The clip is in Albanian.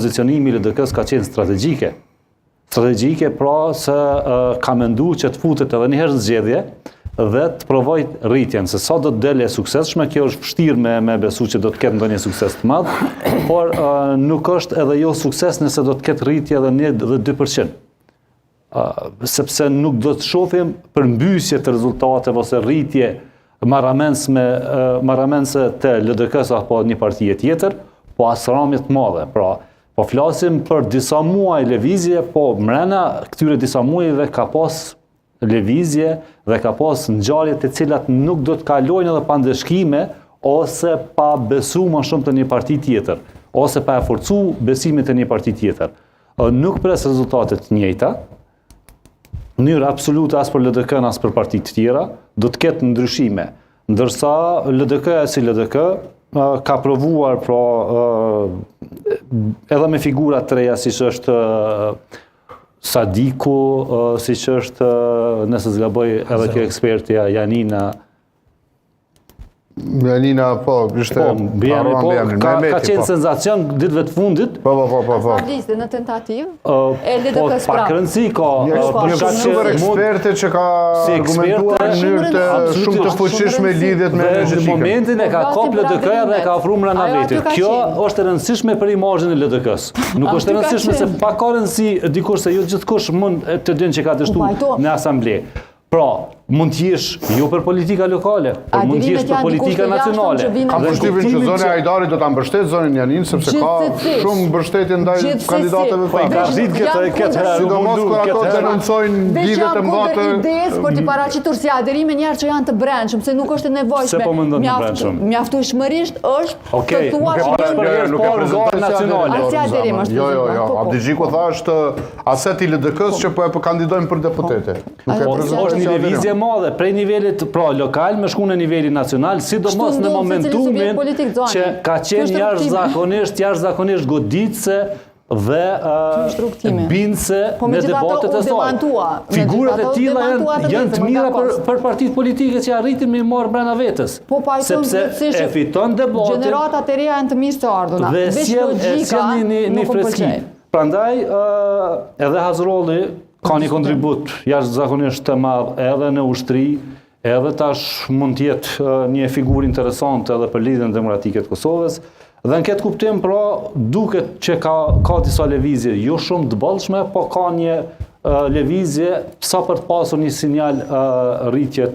Pozicionimi i LDK-s ka qenë strategjike. Strategjike pra se ka mendu që të futet edhe njëherë në zgjedhje dhe të provoj rritjen, se sa do të dele suksesshme, kjo është vështirë me besu që do të ketë ndonjë sukses të madh, por nuk është edhe jo sukses nëse do të ketë rritje edhe 1 dhe 2%. Sepse nuk do të shohim përmbysje të rezultateve ose rritje marramense të LDK-s apo një partie tjetër, po as ramje të madhe. Pra, po flasim për disa muaj lëvizje, po mrena këtyre disa muajve ka pas lëvizje dhe ka pas ngjarje të cilat nuk do të kalojnë edhe pa ndeshkime ose pa besu më shumë të një parti tjetër, ose pa e forcu besimin të një parti tjetër. Nuk pres rezultate të njëjta, në mënyrë absolute as për LDK-n as për partit të tjera, do të ketë ndryshime. Ndërsa LDK-ja si LDK ka provuar edhe me figura të reja siç është Sadiku, siç është, nëse zgaboj edhe kjo ekspertja Janina, po, ishte ka qenë senzacion ditëve të fundit. Po. Liste në tentativë? Po, pak rëndësi ka. Një super eksperte që ka argumentuar në mënyrë të shumë të fuqishme lidhjet me energjetikën. Në momentin e ka kap LDK-ja dhe e ka ofruar mbrana vetit. Kjo është e rëndësishme për imazhin e LDK-s. Nuk është e rëndësishme se pa ka rëndësi dikush se jo gjithkush mund të dinë që ka dështuar në asamble. Pra, mund t'jesh jo për politika lokale, por mund t'jesh për politika nacionale. Kam përshtypjen që zona e Ajdarit do ta mbështet zonën Janin, sepse ka shumë mbështetje ndaj kandidatëve të ka rrit këtë sidomos kur ato denoncojnë lidhje të mëdha të idesë për të paraqitur si aderime njerëz që janë të brendshëm, se nuk është e nevojshme. Mjaftueshmërisht është të thuash për nacionale. Si aderim është. Jo, Abdigjiku tha është aset i LDK-s që po e kandidojnë për deputete. Është një lëvizje madhe prej nivelit lokal me shku në nivelin nacional, sidomos në momentumin që ka qenë jashtëzakonisht goditse dhe bindse në debatet e saj. Figurat e tilla janë të mira për partitë politike që arritin me marrë brenda vetës, sepse e fiton debatin. Gjeneratat e reja janë të mirë të ardhuna. Dhe sjell një freski. Prandaj edhe Hazrolli ka një kontribut jashtëzakonisht të madh edhe në ushtri, edhe tash mund të jetë një figurë interesante edhe për lidhjen demokratike të Kosovës. Dhe në këtë kuptim, pra, duket që ka disa lëvizje jo shumë të bollshme, po ka një lëvizje sa për të pasur një sinjal rritje